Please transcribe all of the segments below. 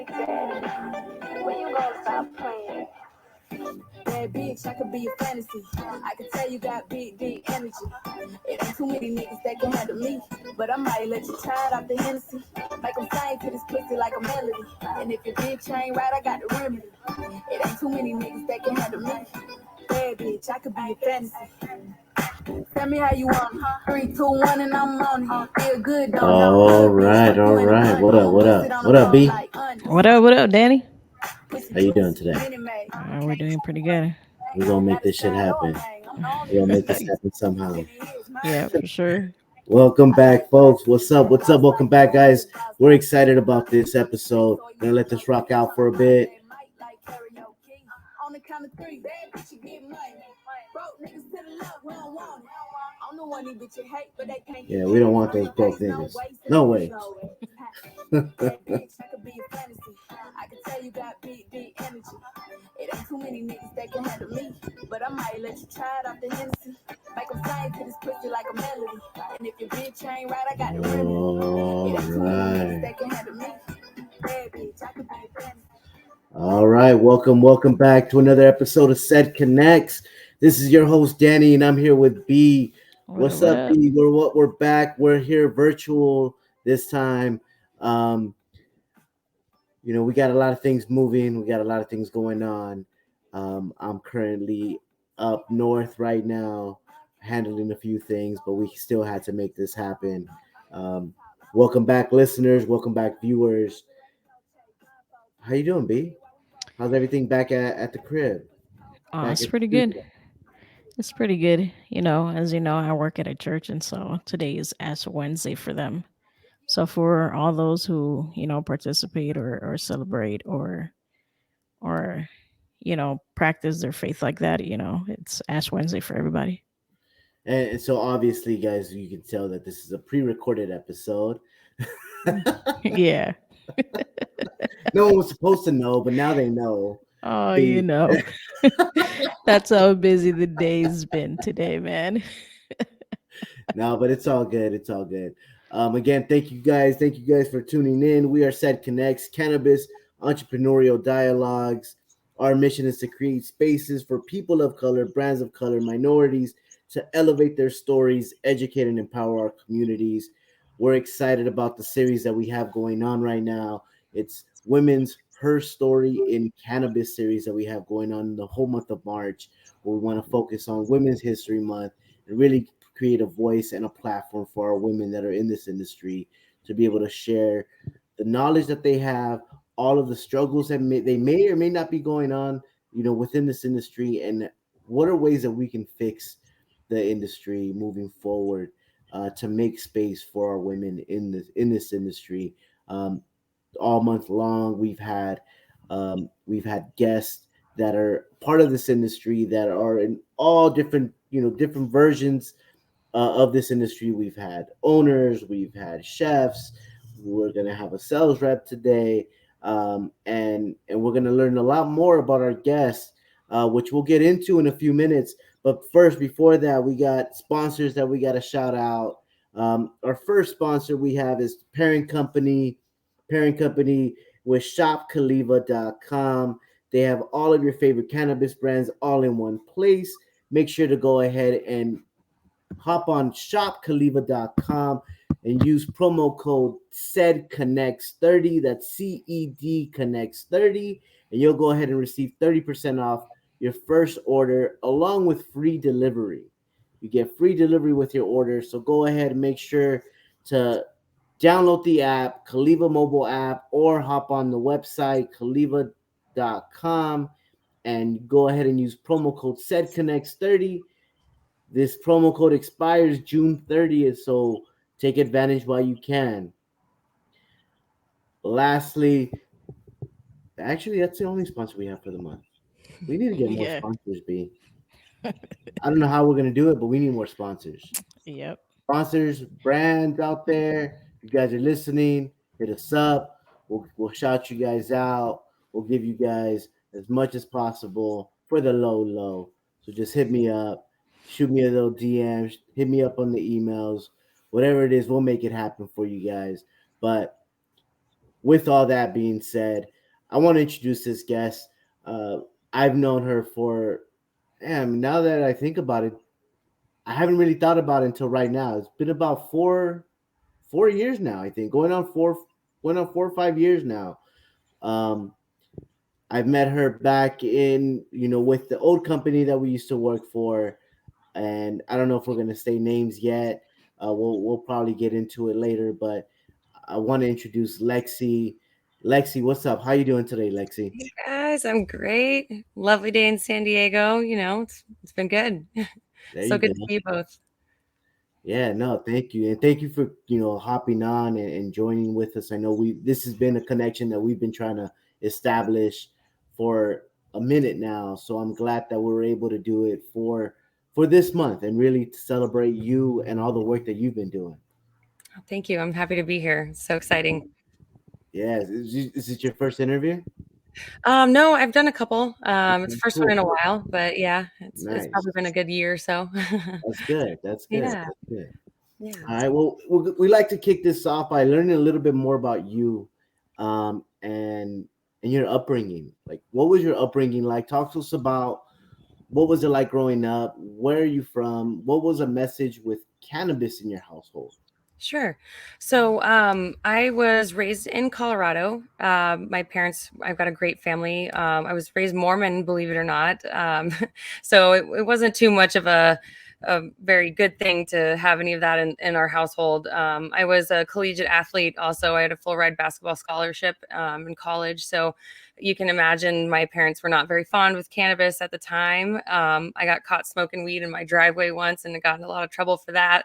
Big Daddy, when you gonna stop playing? Bad bitch, I could be a fantasy. I can tell you got big, deep energy. It ain't too many niggas that can handle me, but I might let you try it off the Hennessy. Make them sing to this pussy like a melody. And if your bitch ain't right, I got the remedy. It ain't too many niggas that can handle me. Bad bitch, I could be a fantasy. Tell me how you want it. 3, 2, 1, and I'm on it. Feel good, don't know. All right. What up, B? What up, Danny? How you doing today? We're doing pretty good. We're gonna make this shit happen. We're gonna make this happen somehow. Yeah, for sure. Welcome back, folks. What's up? Welcome back, guys. We're excited about this episode. Gonna let this rock out for a bit. Yeah, we don't want those broke niggas. No way. I could be a fantasy. I can tell you got big, deep energy. It ain't too many niggas that can handle me, but I might let you try it off the Hennessy. Make them sing to this pussy like a melody. And if your bitch ain't right, I got the remedy. It ain't too many niggas that can handle me. Bad bitch, I could be a fantasy. All right, welcome back to another episode of Said Connects. This is your host Danny, and I'm here with B. What's up, B? We're back. We're here virtual this time. We got a lot of things moving. We got a lot of things going on. I'm currently up north right now, handling a few things, but we still had to make this happen. Welcome back, listeners. Welcome back, viewers. How you doing, B? How's everything back at the crib? It's pretty good. It's pretty good. As you know, I work at a church, and so today is Ash Wednesday for them. So for all those who, participate or celebrate or practice their faith like that, it's Ash Wednesday for everybody. And so obviously, guys, you can tell that this is a pre-recorded episode. Yeah. No one was supposed to know, but now they know. Oh, That's how busy the day's been today, man. No, but it's all good. It's all good. Again, thank you guys. Thank you guys for tuning in. We are Said Connects, Cannabis Entrepreneurial Dialogues. Our mission is to create spaces for people of color, brands of color, minorities to elevate their stories, educate and empower our communities. We're excited about the series that we have going on right now. It's Women's HERstory in Cannabis series that we have going on the whole month of March, where we want to focus on Women's History Month and really create a voice and a platform for our women that are in this industry to be able to share the knowledge that they have, all of the struggles that they may or may not be going on, within this industry, and what are ways that we can fix the industry moving forward to make space for our women in this industry. All month long, we've had guests that are part of this industry that are in all different versions of this industry. We've had owners, we've had chefs. We're gonna have a sales rep today, and we're gonna learn a lot more about our guests, which we'll get into in a few minutes. But first, before that, we got sponsors that we got to shout out. Our first sponsor we have is Parent Company with shopkaliva.com. They have all of your favorite cannabis brands all in one place. Make sure to go ahead and hop on shopkaliva.com and use promo code SEDConnects30. That's CED Connects 30, and you'll go ahead and receive 30% off your first order along with free delivery. You get free delivery with your order, so go ahead and make sure to download the app, Kaliva mobile app, or hop on the website kaliva.com and go ahead and use promo code SEDConnects30. This promo code expires June 30th, so take advantage while you can. Lastly, actually, that's the only sponsor we have for the month. We need to get more sponsors, B. I don't know how we're going to do it, but we need more sponsors. Yep. Sponsors, brands out there, you guys are listening, hit us up. We'll shout you guys out. We'll give you guys as much as possible for the low. So just hit me up. Shoot me a little DM. Hit me up on the emails. Whatever it is, we'll make it happen for you guys. But with all that being said, I want to introduce this guest. Uh, I've known her for, damn, now that I think about it, I haven't really thought about it until right now. It's been about 4 years now, I think, going on 4 or 5 years now. Um, I've met her back in, with the old company that we used to work for, and I don't know if we're gonna say names yet. We'll probably get into it later, but I want to introduce Lexi. Lexi, what's up? How you doing today, Lexi? Hey guys, I'm great. Lovely day in San Diego. It's been good. There So you good go. to see you both. Yeah, no, thank you, and thank you for hopping on and joining with us. I know this has been a connection that we've been trying to establish for a minute now, so I'm glad that we were able to do it for this month and really to celebrate you and all the work that you've been doing. Thank you. I'm happy to be here. So exciting. Yeah, is it your first interview? No, I've done a couple. It's Okay, the first one in cool. a while, but yeah, it's Nice. probably been a good year or so. That's good. That's good. Yeah, That's good. yeah. All right. Well, we like to kick this off by learning a little bit more about you, and your upbringing. Like, what was your upbringing like? Talk to us about what was it like growing up. Where are you from? What was a message with cannabis in your household? Sure. So, I was raised in Colorado. My parents, I've got a great family. I was raised Mormon, believe it or not. So it wasn't too much of a very good thing to have any of that in our household. I was a collegiate athlete. Also, I had a full ride basketball scholarship in college. So you can imagine my parents were not very fond with cannabis at the time. I got caught smoking weed in my driveway once and got in a lot of trouble for that.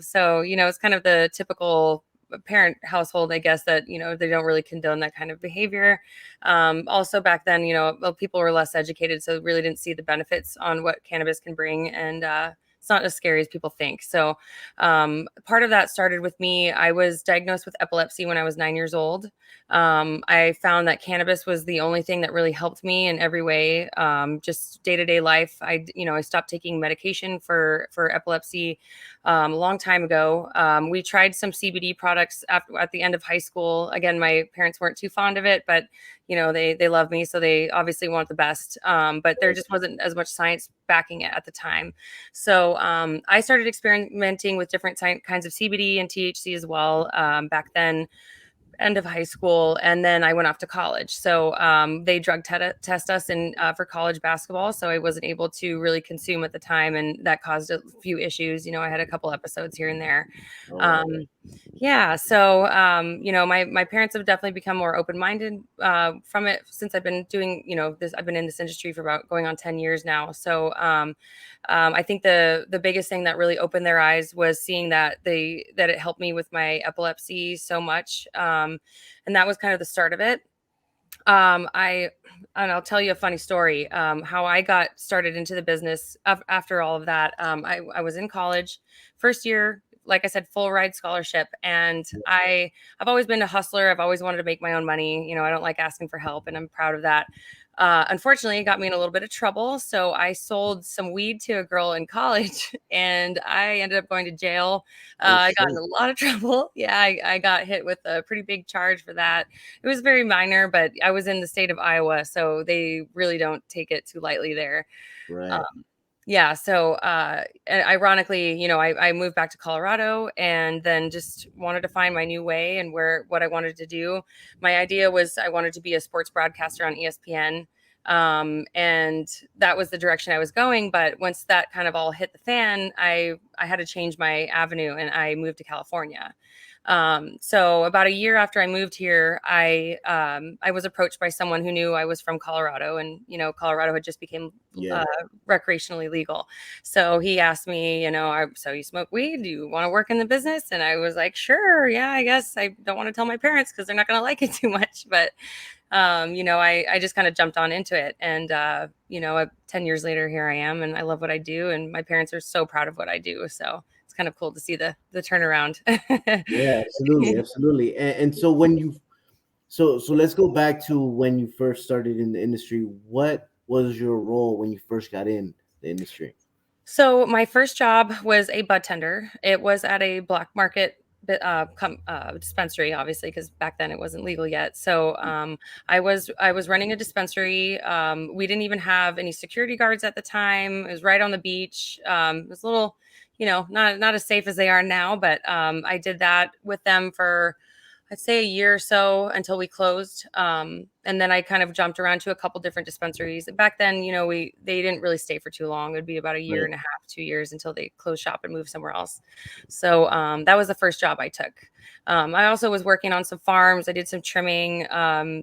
So it's kind of the typical parent household, I guess, that, they don't really condone that kind of behavior. Also back then, well, people were less educated, so really didn't see the benefits on what cannabis can bring. And, it's not as scary as people think. So, part of that started with me. I was diagnosed with epilepsy when I was 9 years old. I found that cannabis was the only thing that really helped me in every way, just day to day life. I stopped taking medication for epilepsy a long time ago. We tried some CBD products at the end of high school. Again, my parents weren't too fond of it, but they love me, so they obviously want the best. But there just wasn't as much science backing it at the time. So I started experimenting with different kinds of CBD and THC as well back then, end of high school, and then I went off to college. So they drug test us in for college basketball, so I wasn't able to really consume at the time, and that caused a few issues. I had a couple episodes here and there. All right. Um, yeah, so my parents have definitely become more open minded from it since I've been doing this. I've been in this industry for about going on 10 years now. So I think the biggest thing that really opened their eyes was seeing that it helped me with my epilepsy so much, and that was kind of the start of it. I and I'll tell you a funny story. How I got started into the business after all of that. I was in college, first year. Like I said, full ride scholarship, and I've always been a hustler. I've always wanted to make my own money. I don't like asking for help, and I'm proud of that. Unfortunately, it got me in a little bit of trouble. So I sold some weed to a girl in college, and I ended up going to jail. Oh I got in shit. a lot of trouble. Yeah, I got hit with a pretty big charge for that. It was very minor, but I was in the state of Iowa, so they really don't take it too lightly there. Right. Um, yeah, so ironically, I moved back to Colorado and then just wanted to find my new way and what I wanted to do. My idea was I wanted to be a sports broadcaster on ESPN. And that was the direction I was going. But once that kind of all hit the fan, I had to change my avenue and I moved to California. So about a year after I moved here, I was approached by someone who knew I was from Colorado, and Colorado had just became Yeah. recreationally legal. So he asked me, so you smoke weed? Do you want to work in the business? And I was like, sure, yeah, I guess. I don't want to tell my parents because they're not going to like it too much, but I just kind of jumped on into it, and 10 years later, here I am, and I love what I do, and my parents are so proud of what I do. So it's kind of cool to see the turnaround. Yeah. Absolutely. Absolutely. And so when you so let's go back to when you first started in the industry. What was your role when you first got in the industry? So my first job was a budtender. It was at a black market dispensary, obviously, because back then it wasn't legal yet. So I was running a dispensary. We didn't even have any security guards at the time. It was right on the beach. It was a little, not as safe as they are now, but I did that with them for, I'd say, a year or so until we closed. And then I kind of jumped around to a couple different dispensaries. Back then, they didn't really stay for too long. It'd be about a year and a half, 2 years until they closed shop and moved somewhere else. So that was the first job I took. I also was working on some farms. I did some trimming.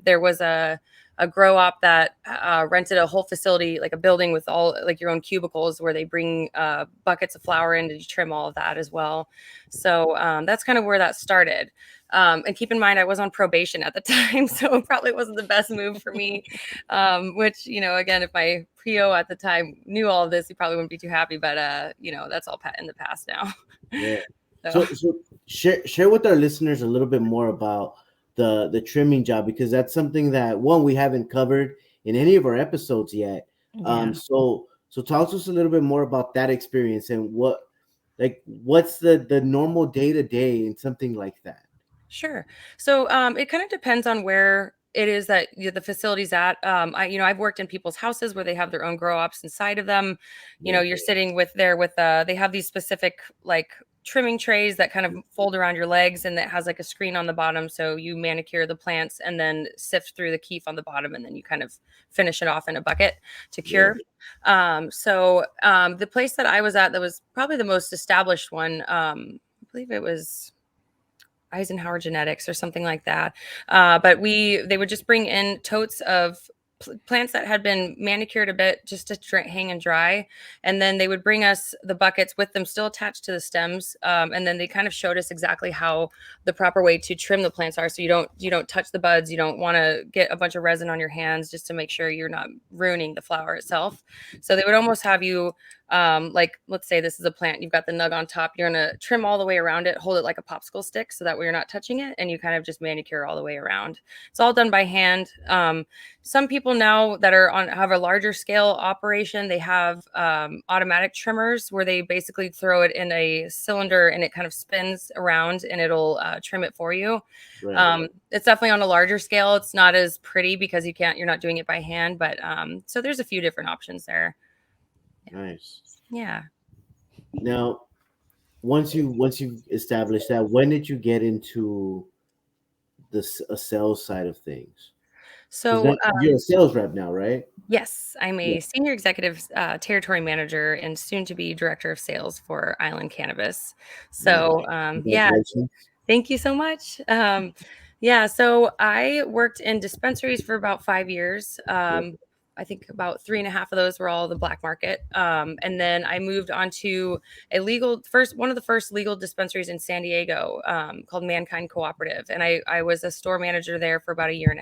There was a grow op that rented a whole facility, like a building with all like your own cubicles where they bring buckets of flour in to trim all of that as well. So that's kind of where that started. And keep in mind, I was on probation at the time, so it probably wasn't the best move for me. Which, again, if my PO at the time knew all of this, he probably wouldn't be too happy. But that's all in the past now. Yeah. So share with our listeners a little bit more about the trimming job, because that's something that we haven't covered in any of our episodes yet. Yeah. So talk to us a little bit more about that experience and what's the normal day to day in something like that. Sure. So it kind of depends on where it is that the facility's at. I've worked in people's houses where they have their own grow ops inside of them. You're sitting they have these specific like trimming trays that kind of fold around your legs, and that has like a screen on the bottom. So you manicure the plants and then sift through the keef on the bottom, and then you kind of finish it off in a bucket to cure. The place that I was at, that was probably the most established one. I believe it was Eisenhower Genetics or something like that. But they would just bring in totes of plants that had been manicured a bit just to hang and dry. And then they would bring us the buckets with them still attached to the stems. And then they kind of showed us exactly how the proper way to trim the plants are. So you don't touch the buds. You don't want to get a bunch of resin on your hands, just to make sure you're not ruining the flower itself. So they would almost have you, like, let's say this is a plant, you've got the nug on top, you're going to trim all the way around it, hold it like a popsicle stick so that way you're not touching it, and you kind of just manicure all the way around. It's all done by hand. Some people now that have a larger scale operation, they have automatic trimmers where they basically throw it in a cylinder and it kind of spins around and it'll trim it for you. Right. It's definitely on a larger scale. It's not as pretty because you're not doing it by hand, but so there's a few different options there. Nice. Yeah. Now, once you established that, when did you get into a sales side of things? So you're a sales rep now, right? Yes, I'm a senior executive territory manager and soon to be director of sales for Island Cannabis. So yeah, thank you so much. So I worked in dispensaries for about 5 years. I think about 3.5 of those were all the black market. And then I moved on to one of the first legal dispensaries in San Diego called Mankind Cooperative. And I was a store manager there for about 1.5 years.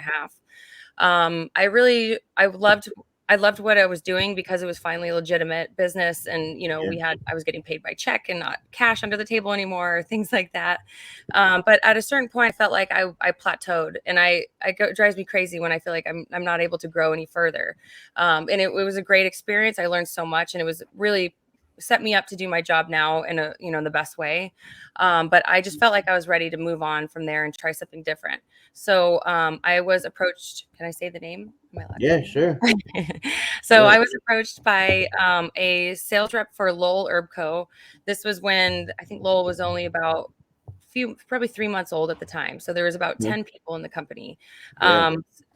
I loved what I was doing because it was finally a legitimate business. And, I was getting paid by check and not cash under the table anymore, things like that. But at a certain point, I felt like I plateaued, and it drives me crazy when I feel like I'm not able to grow any further. And it was a great experience. I learned so much, and it was really set me up to do my job now in the best way. But I just felt like I was ready to move on from there and try something different. So I was approached. Can I say the name? Yeah, sure. I was approached by a sales rep for Lowell Herb Co. This was when I think Lowell was only about probably 3 months old at the time. So there was about 10 people in the company.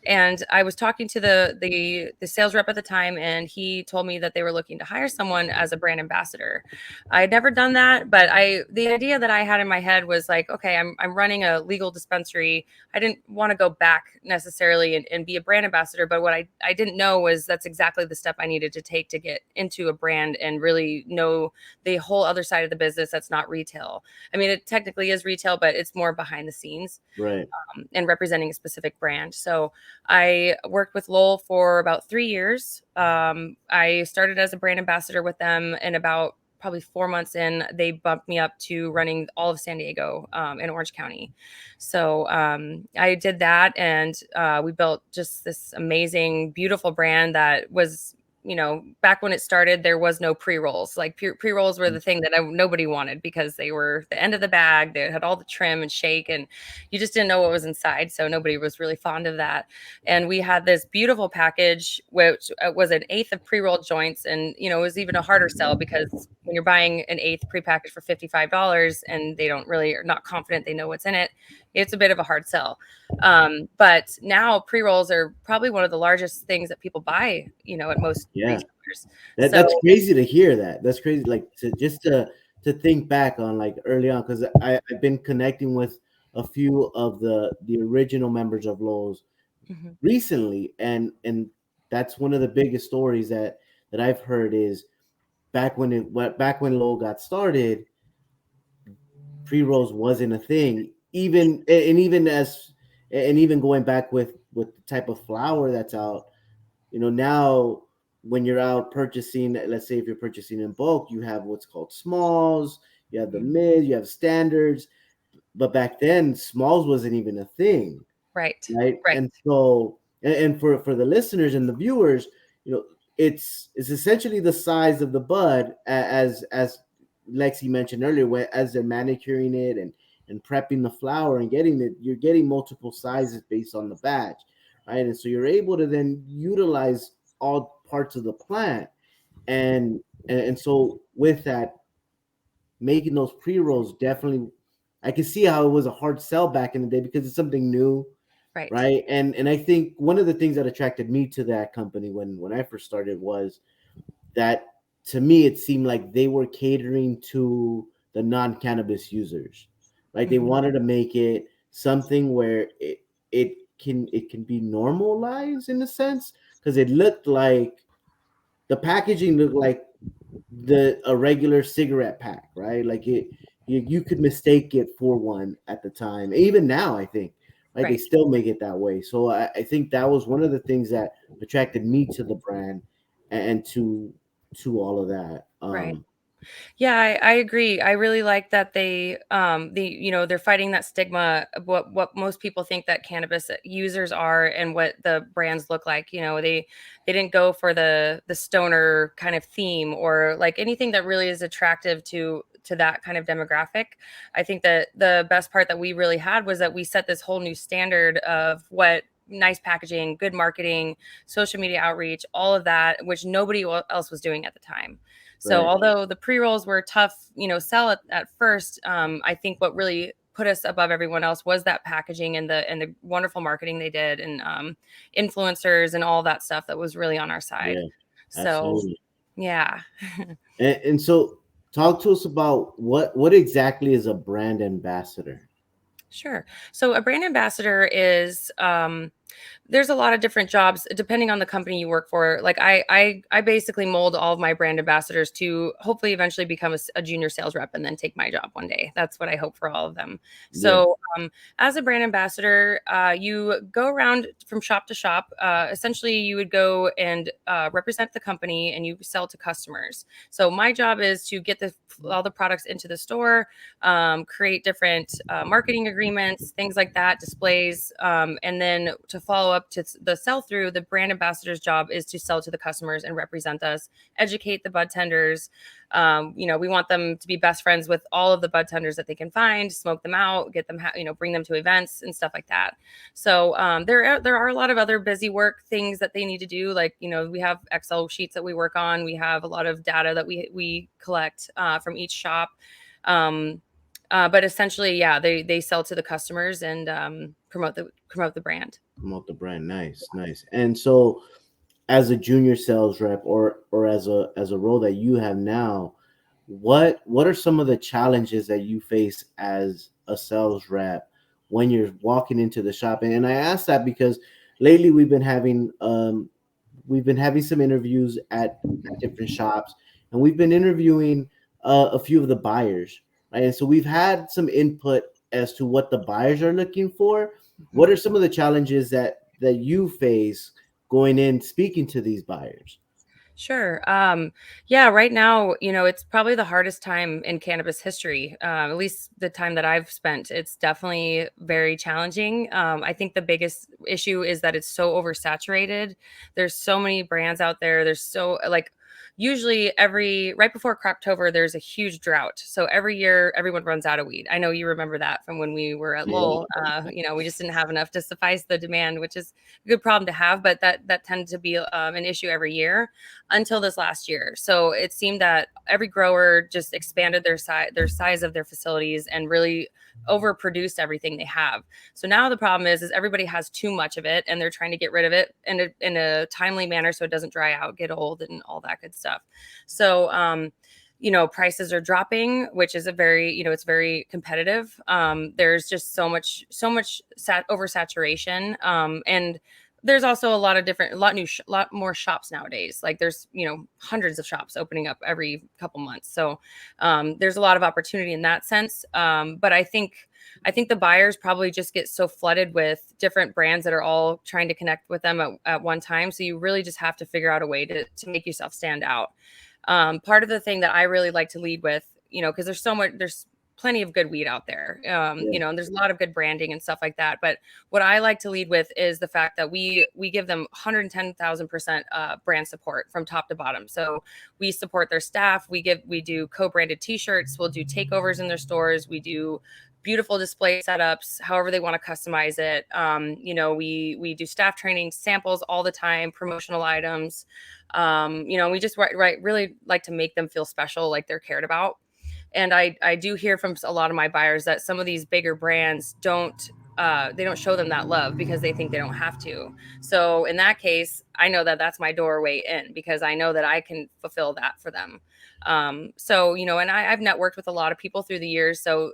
And I was talking to the sales rep at the time, and he told me that they were looking to hire someone as a brand ambassador. I had never done that, but the idea that I had in my head was like, okay, I'm running a legal dispensary. I didn't want to go back necessarily and be a brand ambassador, but what I didn't know was that's exactly the step I needed to take to get into a brand and really know the whole other side of the business that's not retail. I mean, it technically is retail, but it's more behind the scenes, right? And representing a specific brand. So I worked with Lowell for about 3 years. I started as a brand ambassador with them, and about probably 4 months in, they bumped me up to running all of San Diego in Orange County. So I did that, and we built just this amazing, beautiful brand that was back when it started, there was no pre-rolls. Like pre-rolls were the thing that nobody wanted because they were the end of the bag. They had all the trim and shake, and you just didn't know what was inside. So nobody was really fond of that. And we had this beautiful package, which was an eighth of pre-rolled joints. And, it was even a harder sell because when you're buying an eighth pre-packaged for $55 and they are not confident they know what's in it, it's a bit of a hard sell. But now pre-rolls are probably one of the largest things that people buy, at most retailers. That's crazy to hear that. That's crazy. Like to think back on like early on, because I've been connecting with a few of the original members of Lowe's recently, and that's one of the biggest stories that I've heard is back when Lowe got started, pre-rolls wasn't a thing. Even going back with the type of flower that's out, now when you're out purchasing, let's say if you're purchasing in bulk, you have what's called smalls, you have the mid, you have standards, but back then smalls wasn't even a thing. Right. And so, and for the listeners and the viewers, it's essentially the size of the bud, as Lexi mentioned earlier, as they're manicuring it and prepping the flower and getting it, you're getting multiple sizes based on the batch, right? And so you're able to then utilize all parts of the plant, and so with that, making those pre-rolls, definitely I can see how it was a hard sell back in the day because it's something new, right? And I think one of the things that attracted me to that company when I first started was that, to me, it seemed like they were catering to the non-cannabis users, right? They wanted to make it something where it can be normalized in a sense, because it looked like the packaging looked like a regular cigarette pack, right? Like you could mistake it for one at the time. Even now, I think, right? They still make it that way. So I think that was one of the things that attracted me to the brand and to all of that. Yeah, I agree. I really like that they're fighting that stigma of what most people think that cannabis users are and what the brands look like. They didn't go for the stoner kind of theme or like anything that really is attractive to that kind of demographic. I think that the best part that we really had was that we set this whole new standard of what nice packaging, good marketing, social media outreach, all of that, which nobody else was doing at the time. So although the pre-rolls were tough, sell at first, I think what really put us above everyone else was that packaging and the wonderful marketing they did, and influencers and all that stuff that was really on our side. Absolutely. Yeah. and so talk to us about what exactly is a brand ambassador. Sure. So a brand ambassador is there's a lot of different jobs depending on the company you work for. Like I basically mold all of my brand ambassadors to hopefully eventually become a junior sales rep and then take my job one day. That's what I hope for all of them. So as a brand ambassador, you go around from shop to shop. Essentially, you would go and represent the company and you sell to customers. So my job is to get all the products into the store, create different marketing agreements, things like that, displays, and then to follow up to the sell through, the brand ambassador's job is to sell to the customers and represent us, educate the bud tenders. We want them to be best friends with all of the bud tenders that they can find, smoke them out, get them, bring them to events and stuff like that. So there are a lot of other busy work things that they need to do. Like, we have Excel sheets that we work on. We have a lot of data that we collect from each shop. But essentially, they sell to the customers and promote the brand. Promote the brand. Nice. And so, as a junior sales rep, or as a role that you have now, what are some of the challenges that you face as a sales rep when you're walking into the shop? And I ask that because lately we've been having some interviews at different shops, and we've been interviewing a few of the buyers, right? And so we've had some input as to what the buyers are looking for. What are some of the challenges that you face going in speaking to these buyers? Sure. Yeah, right now, it's probably the hardest time in cannabis history, at least the time that I've spent. It's definitely very challenging. I think the biggest issue is that it's so oversaturated. There's so many brands out there. There's so, like, usually right before Croptober, there's a huge drought. So every year, everyone runs out of weed. I know you remember that from when we were at Lowell. We just didn't have enough to suffice the demand, which is a good problem to have, but that tended to be an issue every year until this last year. So it seemed that every grower just expanded their size of their facilities and really overproduced everything they have. So now the problem is everybody has too much of it and they're trying to get rid of it in a timely manner so it doesn't dry out, get old, and all that good stuff. So prices are dropping, which is it's very competitive. There's just so much oversaturation, and there's also a lot more shops nowadays. Like there's hundreds of shops opening up every couple months. So there's a lot of opportunity in that sense. But I think the buyers probably just get so flooded with different brands that are all trying to connect with them at one time. So you really just have to figure out a way to make yourself stand out. Part of the thing that I really like to lead with, because there's plenty of good weed out there, and there's a lot of good branding and stuff like that. But what I like to lead with is the fact that we give them 110,000% brand support from top to bottom. So we support their staff. We do co-branded T-shirts. We'll do takeovers in their stores. We do beautiful display setups, however they want to customize it. We do staff training, samples all the time, promotional items. We just really like to make them feel special, like they're cared about. And I do hear from a lot of my buyers that some of these bigger brands don't show them that love because they think they don't have to. So in that case, I know that that's my doorway in because I know that I can fulfill that for them. And I've networked with a lot of people through the years. So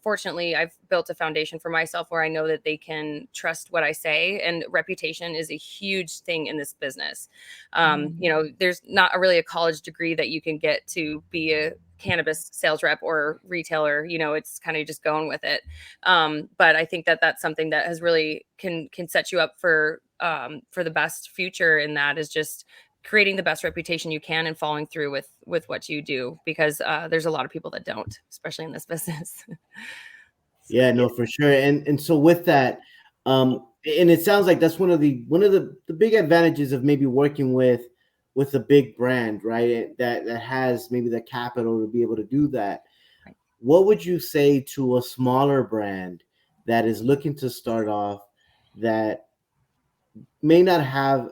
fortunately, I've built a foundation for myself where I know that they can trust what I say, and reputation is a huge thing in this business. There's not really a college degree that you can get to be a cannabis sales rep or retailer. It's kind of just going with it. But I think that that's something that has really can set you up for the best future. And that is just creating the best reputation you can and following through with what you do, because there's a lot of people that don't, especially in this business. Yeah, no, for sure. And so with that, and it sounds like that's one of the big advantages of maybe working with a big brand, right? That has maybe the capital to be able to do that. Right. What would you say to a smaller brand that is looking to start off, that may not have,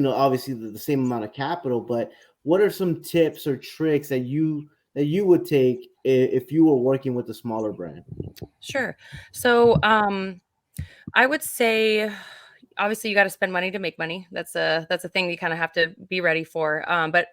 obviously the same amount of capital, but what are some tips or tricks that you would take if you were working with a smaller brand? Sure. So I would say, obviously you got to spend money to make money. That's a thing you kind of have to be ready for. But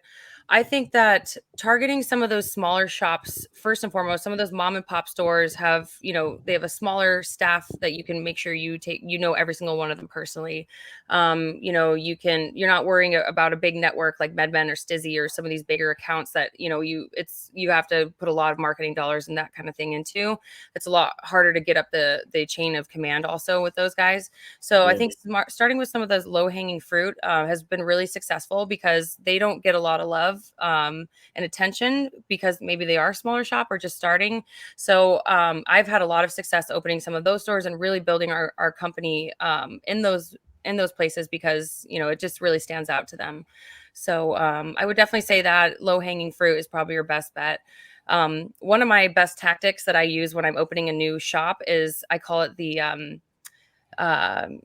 I think that targeting some of those smaller shops, first and foremost, some of those mom and pop stores have, they have a smaller staff that you can make sure you take, every single one of them personally. You're not worrying about a big network like MedMen or Stizzy or some of these bigger accounts that, you have to put a lot of marketing dollars and that kind of thing into. It's a lot harder to get up the chain of command also with those guys. So I think starting with some of those low hanging fruit has been really successful because they don't get a lot of love and attention because maybe they are a smaller shop or just starting. So I've had a lot of success opening some of those stores and really building our company in those places because, it just really stands out to them. So I would definitely say that low hanging fruit is probably your best bet. One of my best tactics that I use when I'm opening a new shop is I call it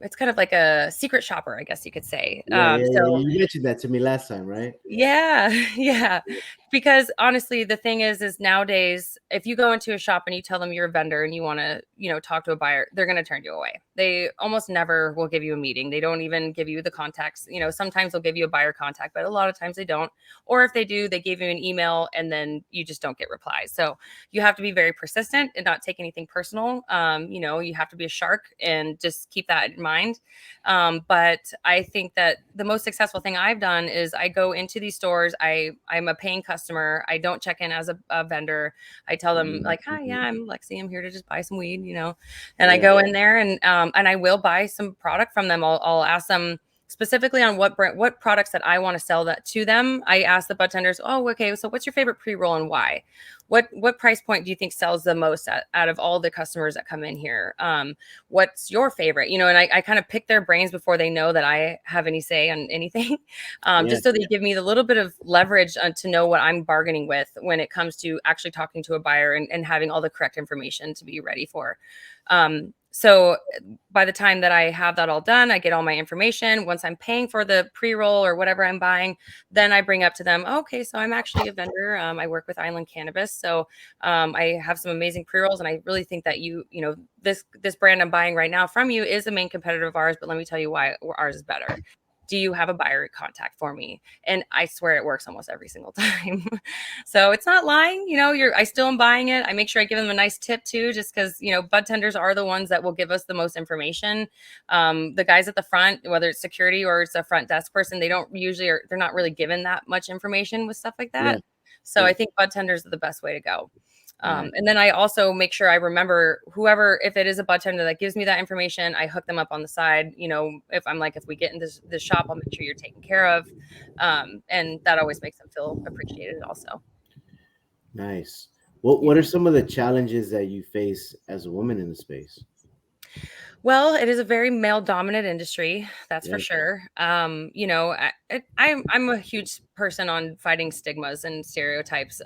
it's kind of like a secret shopper, I guess you could say. So You mentioned that to me last time, right? yeah, yeah. Because honestly, the thing is nowadays, if you go into a shop and you tell them you're a vendor and you want to, talk to a buyer, they're going to turn you away. They almost never will give you a meeting. They don't even give you the contacts. Sometimes they'll give you a buyer contact, but a lot of times they don't. Or if they do, they give you an email and then you just don't get replies. So you have to be very persistent and not take anything personal. You have to be a shark and just keep that in mind. But I think that the most successful thing I've done is I go into these stores. I'm a paying customer. I don't check in as a vendor. I tell them like, hi, yeah, I'm Lexi. I'm here to just buy some weed, and I go in there and I will buy some product from them. I'll ask them, specifically on what products that I want to sell that to them. I ask the budtenders, oh, okay, so what's your favorite pre-roll and why? What price point do you think sells the most out of all the customers that come in here? What's your favorite? You know, and I kind of pick their brains before they know that I have any say on anything, just so they give me the little bit of leverage to know what I'm bargaining with when it comes to actually talking to a buyer and having all the correct information to be ready for. So by the time that I have that all done, I get all my information. Once I'm paying for the pre-roll or whatever I'm buying, then I bring up to them, okay, so I'm actually a vendor. I work with Island Cannabis. So I have some amazing pre-rolls. And I really think that you know, this brand I'm buying right now from you is the main competitor of ours, but let me tell you why ours is better. Do you have a buyer contact for me? And I swear it works almost every single time. So it's not lying, you know, I still am buying it. I make sure I give them a nice tip too, just because, you know, budtenders are the ones that will give us the most information. The guys at the front, whether it's security or it's a front desk person, they don't usually, or they're not really given that much information with stuff like that. Yeah. So I think budtenders are the best way to go. Right. And then I also make sure I remember whoever, if it is a budtender that gives me that information, I hook them up on the side. You know, if we get in this shop, I'll make sure you're taken care of. And that always makes them feel appreciated also. Nice. What are some of the challenges that you face as a woman in the space? Well, it is a very male dominant industry, that's for sure. You know, I'm a huge person on fighting stigmas and stereotypes.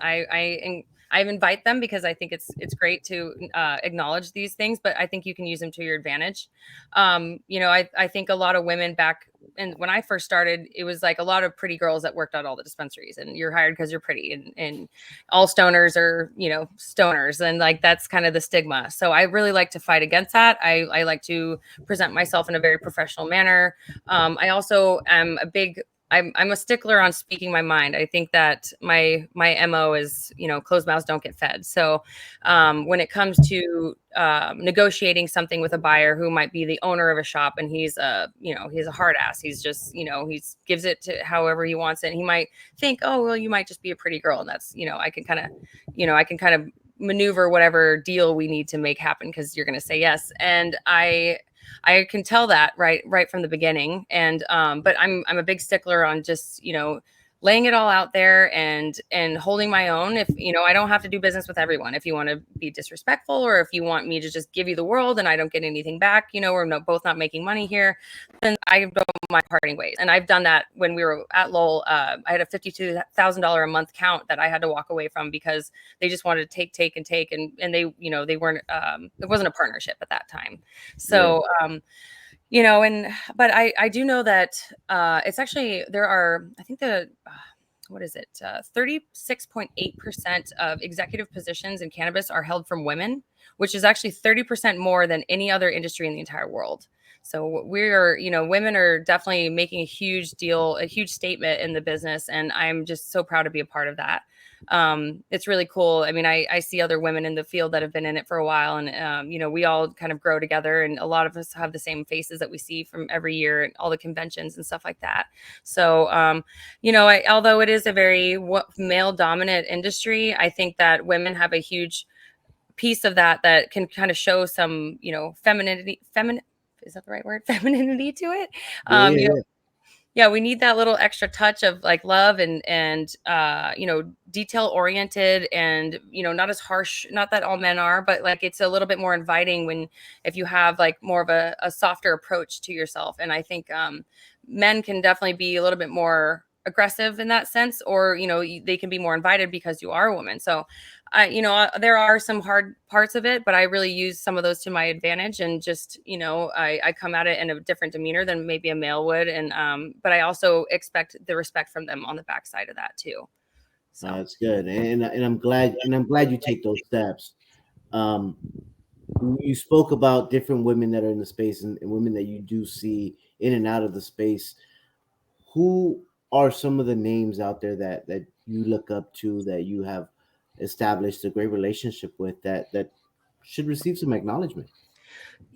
I invite them because I think it's great to acknowledge these things, but I think you can use them to your advantage. You know, I think a lot of women back, and when I first started, it was like a lot of pretty girls that worked at all the dispensaries, and you're hired because you're pretty, and all stoners are, you know, stoners, and like that's kind of the stigma. So I really like to fight against that. I like to present myself in a very professional manner. I also am I'm a stickler on speaking my mind. I think that my MO is, you know, closed mouths don't get fed. So when it comes to negotiating something with a buyer who might be the owner of a shop and he's a hard ass, he's just, you know, he gives it to however he wants it. And he might think, oh, well, you might just be a pretty girl. And that's, you know, I can kind of maneuver whatever deal we need to make happen because you're going to say yes. And I can tell that right from the beginning. And but I'm a big stickler on just, you know, laying it all out there and holding my own. If, you know, I don't have to do business with everyone. If you want to be disrespectful, or if you want me to just give you the world and I don't get anything back, you know, we're both not making money here, then I don't mind parting ways. And I've done that when we were at Lowell. I had a $52,000 a month count that I had to walk away from because they just wanted to take. And they, you know, they weren't, it wasn't a partnership at that time. So, you know, but I do know that it's actually, there are, I think what is it? 36.8% of executive positions in cannabis are held from women, which is actually 30% more than any other industry in the entire world. So we're, you know, women are definitely making a huge statement in the business. And I'm just so proud to be a part of that. It's really cool. I mean, I see other women in the field that have been in it for a while, and, you know, we all kind of grow together, and a lot of us have the same faces that we see from every year and all the conventions and stuff like that. So, you know, although it is a very male dominant industry, I think that women have a huge piece of that can kind of show some, you know, is that the right word? Femininity to it. You know, yeah, we need that little extra touch of like love and you know, detail oriented, and, you know, not as harsh, not that all men are, but like it's a little bit more inviting if you have like more of a softer approach to yourself. And I think men can definitely be a little bit more aggressive in that sense, or, you know, they can be more invited because you are a woman. So you know, there are some hard parts of it, but I really use some of those to my advantage, and just, you know, I come at it in a different demeanor than maybe a male would. And but I also expect the respect from them on the backside of that too. So that's good. And I'm glad you take those steps. You spoke about different women that are in the space, and women that you do see in and out of the space. Who are some of the names out there that you look up to, that you have established a great relationship with, that should receive some acknowledgement?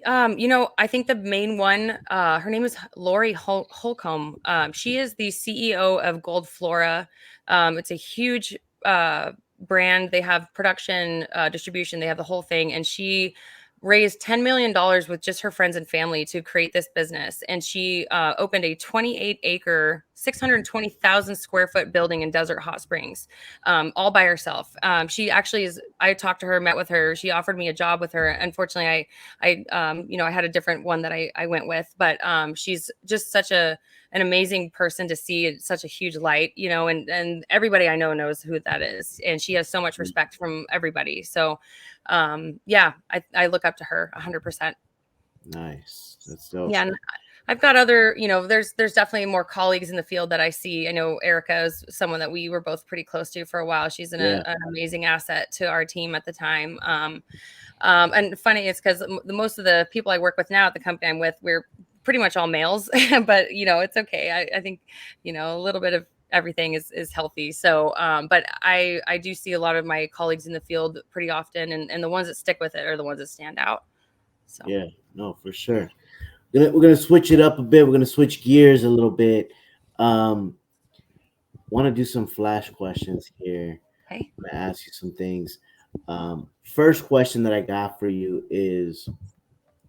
You know, I think the main one, her name is Lori Holcomb. She is the CEO of Gold Flora. It's a huge brand. They have production, distribution, they have the whole thing. And she raised $10 million with just her friends and family to create this business. And she opened a 28-acre, 620,000 square foot building in Desert Hot Springs, all by herself. She actually I talked to her, met with her. She offered me a job with her. Unfortunately, I had a different one that I went with, but she's just such an amazing person to see, such a huge light, and everybody I know knows who that is. And she has so much respect from everybody. So I look up to her 100%. Nice. That's dope. Yeah. And I've got other, there's definitely more colleagues in the field that I see. I know Erica is someone that we were both pretty close to for a while. She's an amazing asset to our team at the time. And funny, it's because most of the people I work with now at the company I'm with, we're pretty much all males, but it's okay. I think, a little bit of everything is healthy. So, but I do see a lot of my colleagues in the field pretty often, and the ones that stick with it are the ones that stand out. So yeah, no, for sure. We're gonna switch it up a bit. We're gonna switch gears a little bit. Want to do some flash questions here. Okay. I'm gonna ask you some things. First question that I got for you is,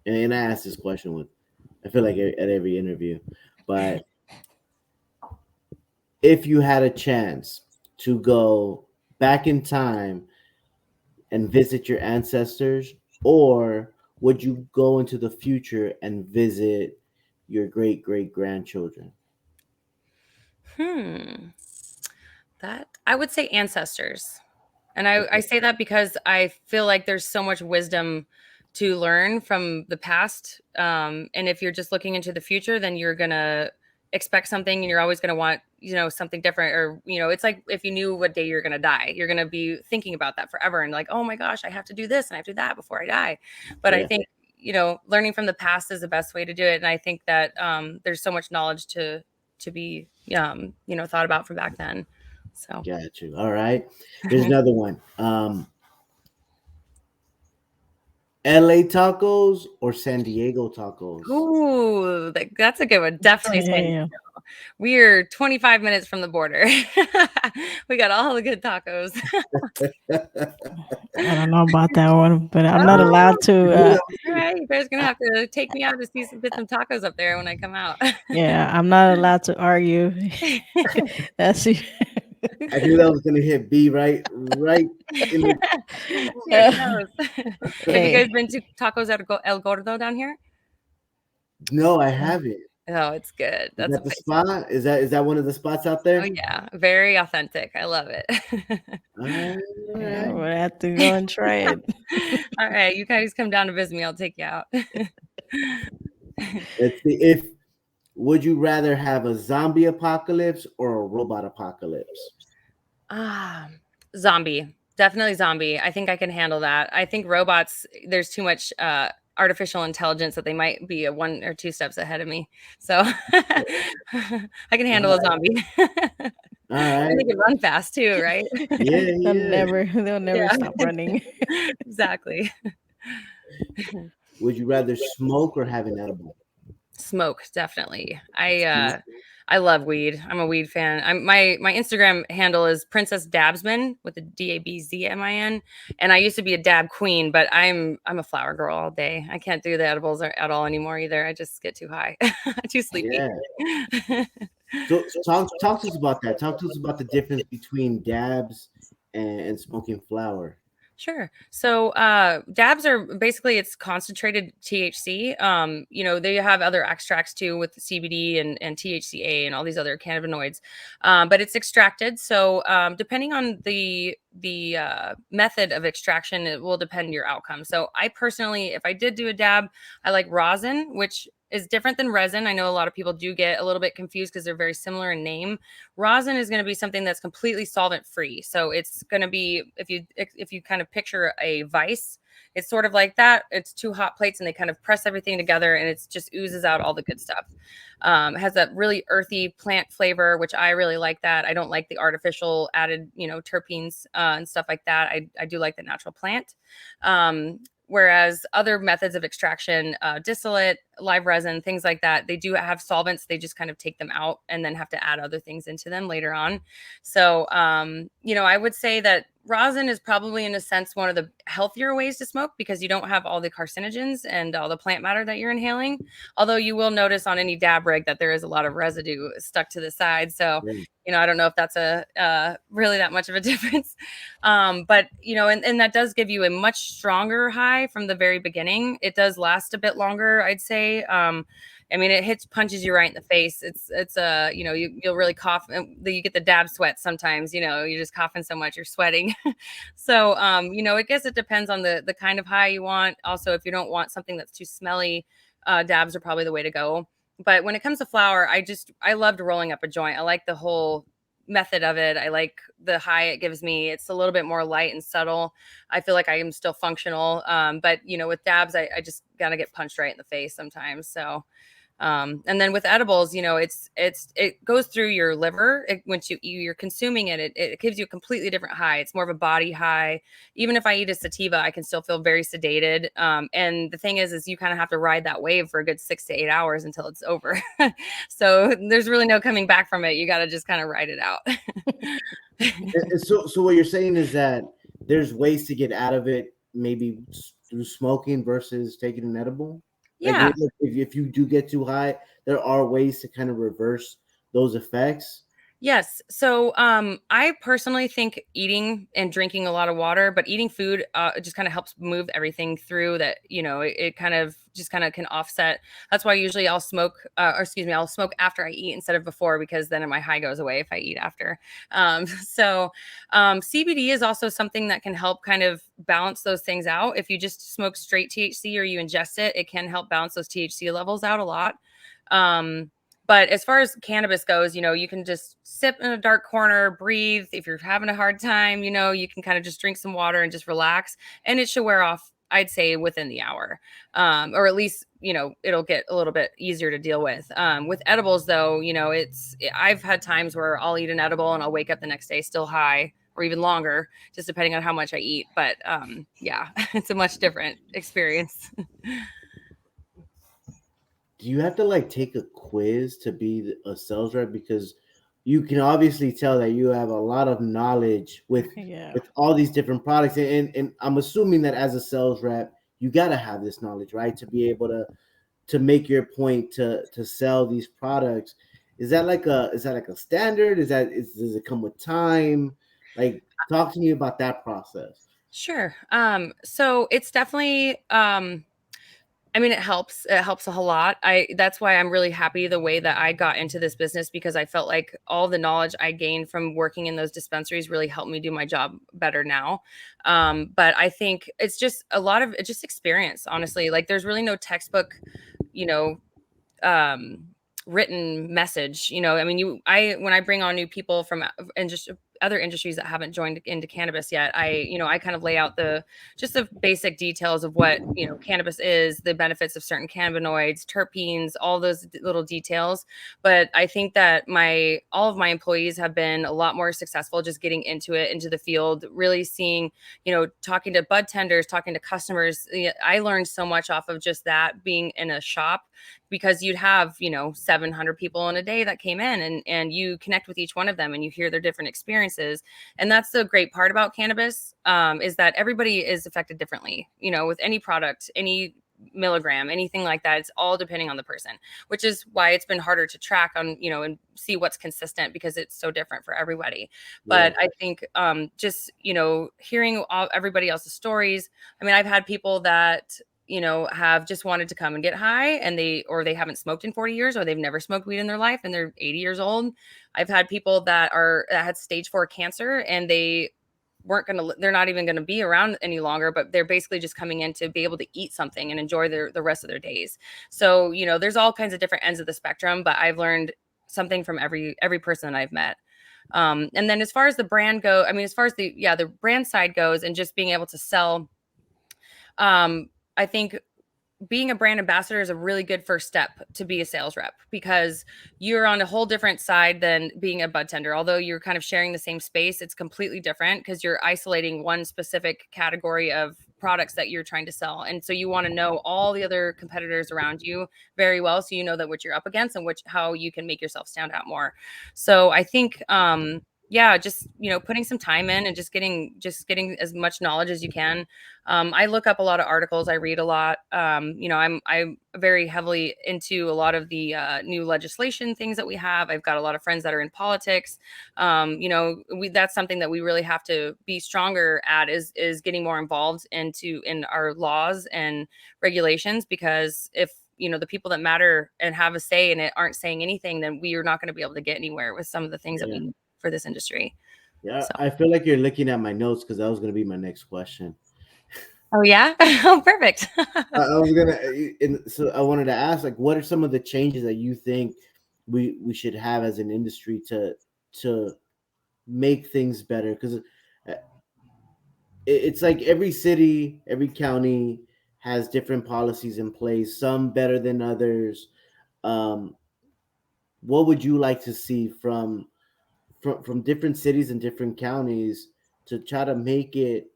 and I ask this question I feel like at every interview, but if you had a chance to go back in time and visit your ancestors, or would you go into the future and visit your great grandchildren? That I would say ancestors. And I say that because I feel like there's so much wisdom to learn from the past. And if you're just looking into the future, then you're going to expect something and you're always going to want, something different. Or, it's like if you knew what day you're going to die, you're going to be thinking about that forever. And like, oh my gosh, I have to do this and I have to do that before I die. But I think, learning from the past is the best way to do it. And I think that there's so much knowledge to be, thought about from back then. So Got you. All right. Here's another one. LA tacos or San Diego tacos? Ooh, that's a good one. Definitely San Diego. We're 25 minutes from the border. We got all the good tacos. I don't know about that one, but I'm not allowed to. All right, you guys are gonna have to take me out to see some tacos up there when I come out. Yeah, I'm not allowed to argue. That's I knew that was gonna hit B right in the... Have you guys been to Tacos El Gordo down here? No, I haven't. Oh, it's good. That's the spot. Is that one of the spots out there? Oh yeah, very authentic. I love it. All right. We'll have to go and try it. All right, you guys come down to visit me. I'll take you out. Let's see. Would you rather have a zombie apocalypse or a robot apocalypse? Zombie. Definitely zombie. I think I can handle that. I think robots, there's too much artificial intelligence that they might be 1 or 2 steps ahead of me. So I can handle a zombie. All right. And they can run fast too, right? Yeah. They'll never stop running. Exactly. Would you rather smoke or have an edible? Smoke, definitely. I love weed. I'm a weed fan. My Instagram handle is Princess Dabsman with a DABZMIN, and I used to be a dab queen, but I'm a flower girl all day. I can't do the edibles at all anymore either. I just get too high, too sleepy. Yeah. So talk to us about that. Talk to us about the difference between dabs and smoking flower. Sure. So dabs are basically, it's concentrated THC. They have other extracts too with CBD and THCA and all these other cannabinoids, but it's extracted. So depending on the method of extraction, it will depend your outcome. So I personally, if I did do a dab, I like rosin, which is different than resin. I know a lot of people do get a little bit confused because they're very similar in name. Rosin is going to be something that's completely solvent free. So it's going to be, if you kind of picture a vice, it's sort of like that. It's 2 hot plates and they kind of press everything together and it just oozes out all the good stuff. It has that really earthy plant flavor, which I really like that. I don't like the artificial added, terpenes and stuff like that. I do like the natural plant. Whereas other methods of extraction, distillate, live resin, things like that, they do have solvents. They just kind of take them out and then have to add other things into them later on. So, I would say that rosin is probably, in a sense, one of the healthier ways to smoke because you don't have all the carcinogens and all the plant matter that you're inhaling. Although you will notice on any dab rig that there is a lot of residue stuck to the side. So, I don't know if that's really that much of a difference. But, and that does give you a much stronger high from the very beginning. It does last a bit longer, I'd say. It punches you right in the face. You'll really cough. You get the dab sweat sometimes, you're just coughing so much, you're sweating. So, I guess it depends on the kind of high you want. Also, if you don't want something that's too smelly, dabs are probably the way to go. But when it comes to flower, I loved rolling up a joint. I like the whole method of it. I like the high it gives me. It's a little bit more light and subtle. I feel like I am still functional. But with dabs, I just gotta get punched right in the face sometimes. So, and then with edibles, it goes through your liver. Once you're consuming it, it gives you a completely different high. It's more of a body high. Even if I eat a sativa, I can still feel very sedated. And the thing is you kind of have to ride that wave for a good 6 to 8 hours until it's over. So there's really no coming back from it. You got to just kind of ride it out. So what you're saying is that there's ways to get out of it, maybe through smoking versus taking an edible? Yeah. Like if you do get too high, there are ways to kind of reverse those effects. Yes. So I personally think eating and drinking a lot of water, but eating food just kind of helps move everything through that, it kind of can offset. That's why usually I'll smoke, I'll smoke after I eat instead of before, because then my high goes away if I eat after. CBD is also something that can help kind of balance those things out. If you just smoke straight THC or you ingest it, it can help balance those THC levels out a lot. But as far as cannabis goes, you can just sip in a dark corner, breathe. If you're having a hard time, you can kind of just drink some water and just relax, and it should wear off, I'd say, within the hour, or at least, it'll get a little bit easier to deal with. With edibles, though, I've had times where I'll eat an edible and I'll wake up the next day still high, or even longer, just depending on how much I eat. But yeah, it's a much different experience. Do you have to take a quiz to be a sales rep? Because you can obviously tell that you have a lot of knowledge with all these different products, and I'm assuming that as a sales rep, you got to have this knowledge, right, to be able to make your point to sell these products. Is that like a standard? Does it come with time? Talk to me about that process. Sure. So it's definitely it helps. It helps a whole lot. That's why I'm really happy the way that I got into this business, because I felt like all the knowledge I gained from working in those dispensaries really helped me do my job better now. But I think it's just a lot of just experience, honestly. There's really no textbook, written message. When I bring on new people from and just other industries that haven't joined into cannabis yet, I kind of lay out the basic details of what, cannabis is, the benefits of certain cannabinoids, terpenes, all those little details. But I think that all of my employees have been a lot more successful just getting into the field, really seeing, talking to bud tenders, talking to customers. I learned so much off of just that, being in a shop, because you'd have, 700 people in a day that came in, and you connect with each one of them and you hear their different experiences. And that's the great part about cannabis, is that everybody is affected differently, with any product, any milligram, anything like that. It's all depending on the person, which is why it's been harder to track on, and see what's consistent, because it's so different for everybody. But I think just, hearing everybody else's stories. I've had people that, have just wanted to come and get high, and they haven't smoked in 40 years, or they've never smoked weed in their life, and they're 80 years old. I've had people that had stage 4 cancer, and they're not even going to be around any longer, but they're basically just coming in to be able to eat something and enjoy the rest of their days. So, there's all kinds of different ends of the spectrum, but I've learned something from every person that I've met. And then as far as the brand as far as the brand side goes, and just being able to sell, I think being a brand ambassador is a really good first step to be a sales rep, because you're on a whole different side than being a bud tender. Although you're kind of sharing the same space, it's completely different, because you're isolating one specific category of products that you're trying to sell. And so you want to know all the other competitors around you very well, so you know that what you're up against and how you can make yourself stand out more. So I think yeah, just, putting some time in and just getting as much knowledge as you can. I look up a lot of articles. I read a lot. I'm very heavily into a lot of the new legislation things that we have. I've got a lot of friends that are in politics. That's something that we really have to be stronger at, is getting more involved in our laws and regulations, because if the people that matter and have a say in it aren't saying anything, then we are not going to be able to get anywhere with some of the things that we Yeah. need for this industry. Yeah, So, I feel like you're looking at my notes because that was going to be my next question. oh yeah, oh perfect. I was gonna, so I wanted to ask, like, what are some of the changes that you think we should have as an industry to make things better? Because it's like every city, every county has different policies in place, some better than others. Um, what would you like to see from different cities and different counties to try to make it,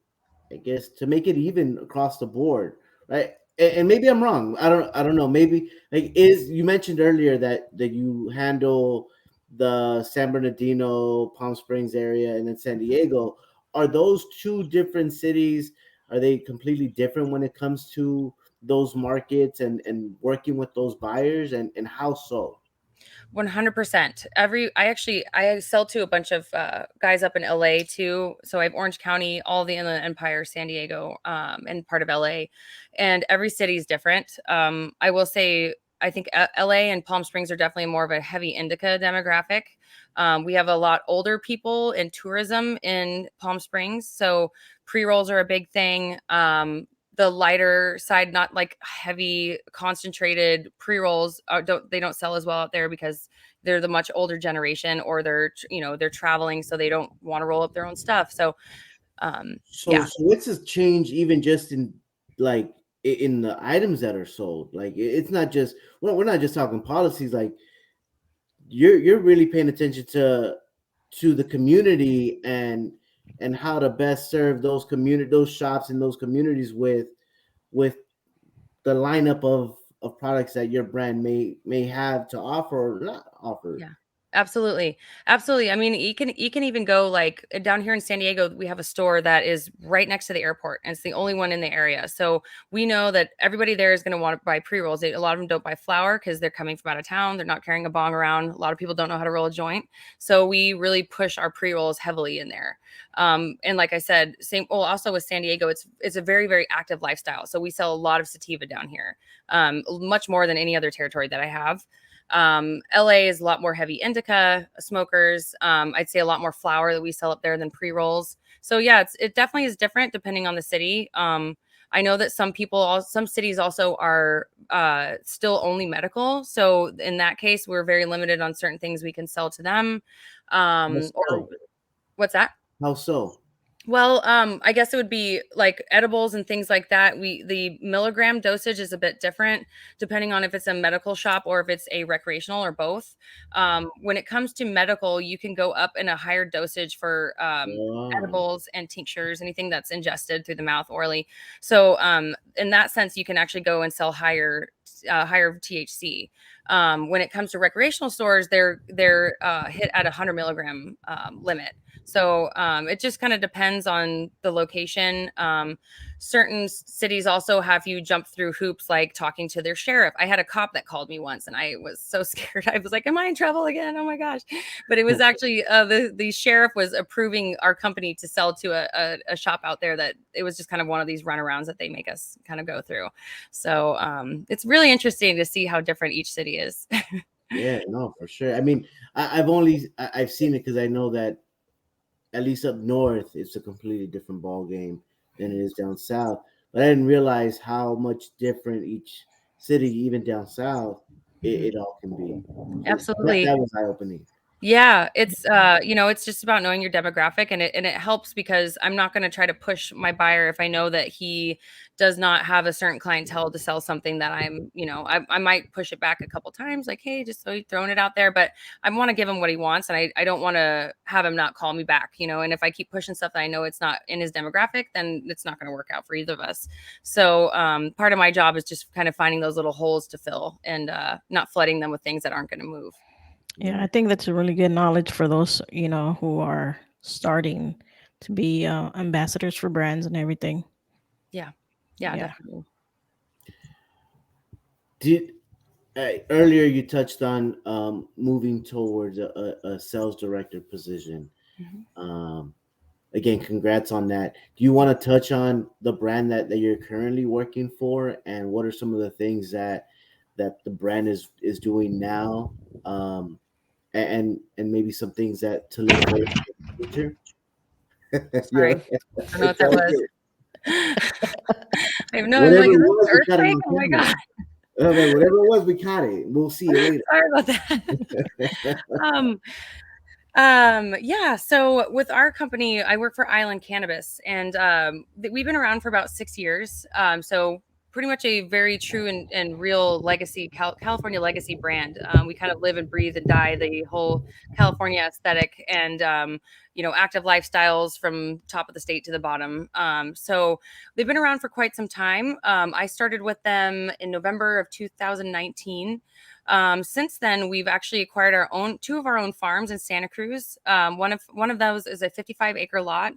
I guess, to make it even across the board, right? And maybe I'm wrong. I don't know. Maybe, like, is you mentioned earlier that you handle the San Bernardino, Palm Springs area, and then San Diego. Are those two different cities? Are they completely different when it comes to those markets and working with those buyers, and how so? 100%. I sell to a bunch of guys up in LA too. So I have Orange County, all the Inland Empire, San Diego, and part of LA, and every city is different. I will say, I think LA and Palm Springs are definitely more of a heavy indica demographic. We have a lot older people in tourism in Palm Springs, so pre-rolls are a big thing. The lighter side, not like heavy concentrated pre-rolls, don't sell as well out there because they're the much older generation, or they're traveling, so they don't want to roll up their own stuff. So So yeah. so what's this change even just in, like, in the items that are sold? Like, it's not just, well, we're not just talking policies. Like, you're really paying attention to the community and how to best serve those shops and those communities with the lineup of products that your brand may have to offer or not offer. Yeah, absolutely. Absolutely. I mean, you can even go like down here in San Diego, we have a store that is right next to the airport, and it's the only one in the area. So we know that everybody there is going to want to buy pre-rolls. A lot of them don't buy flour because they're coming from out of town. They're not carrying a bong around. A lot of people don't know how to roll a joint. So we really push our pre-rolls heavily in there. And like I said, also with San Diego, it's a very, very active lifestyle. So we sell a lot of sativa down here, much more than any other territory that I have. LA is a lot more heavy indica smokers. I'd say a lot more flower that we sell up there than pre-rolls. So yeah, it definitely is different depending on the city. I know that some cities also are still only medical. So in that case, we're very limited on certain things we can sell to them. Or So what's that? how so? Well, I guess it would be like edibles and things like that. The milligram dosage is a bit different depending on if it's a medical shop or if it's a recreational or both. When it comes to medical, you can go up in a higher dosage for Wow. edibles and tinctures, anything that's ingested through the mouth orally. So, in that sense, you can actually go and sell higher THC. When it comes to recreational stores, they're hit at 100 milligram limit. So it just kind of depends on the location. Certain cities also have you jump through hoops, like talking to their sheriff. I had a cop that called me once, and I was so scared. I was like, "Am I in trouble again? Oh my gosh!" But it was actually the sheriff was approving our company to sell to a shop out there. That it was just kind of one of these runarounds that they make us kind of go through. So it's really interesting to see how different each city is. Yeah, no, for sure. I mean, I've seen it because I know that at least up north, it's a completely different ball game than it is down south. But I didn't realize how much different each city, even down south, it all can be. So that Absolutely. was eye opening. Yeah, it's just about knowing your demographic, and it helps because I'm not going to try to push my buyer if I know that he does not have a certain clientele to sell something that I might push it back a couple times, like, hey, just so you're throwing it out there, but I want to give him what he wants, and I don't want to have him not call me back, and if I keep pushing stuff that I know it's not in his demographic, then it's not going to work out for either of us. So part of my job is just kind of finding those little holes to fill and not flooding them with things that aren't going to move. Yeah, I think that's a really good knowledge for those, who are starting to be ambassadors for brands and everything. Yeah, Yeah. definitely. Did earlier you touched on moving towards a sales director position. Mhm. Um, Again, congrats on that. Do you want to touch on the brand that you're currently working for, and what are some of the things that the brand is doing now, and maybe some things that to look forward to in the future? Sorry, Yeah, I don't know what it's that all was. good. I have no. I'm Whatever like, it is was, that we an got it earthquake? on Oh my camera. god! Man, whatever it was, we caught it. We'll see you later. Sorry about that. um, yeah. So with our company, I work for Island Cannabis, and we've been around for about 6 years. So pretty much a very true and real legacy, California legacy brand. We kind of live and breathe and die the whole California aesthetic and active lifestyles from top of the state to the bottom. So they've been around for quite some time. I started with them in November of 2019. Since then, we've actually acquired two of our own farms in Santa Cruz. One of those is a 55-acre lot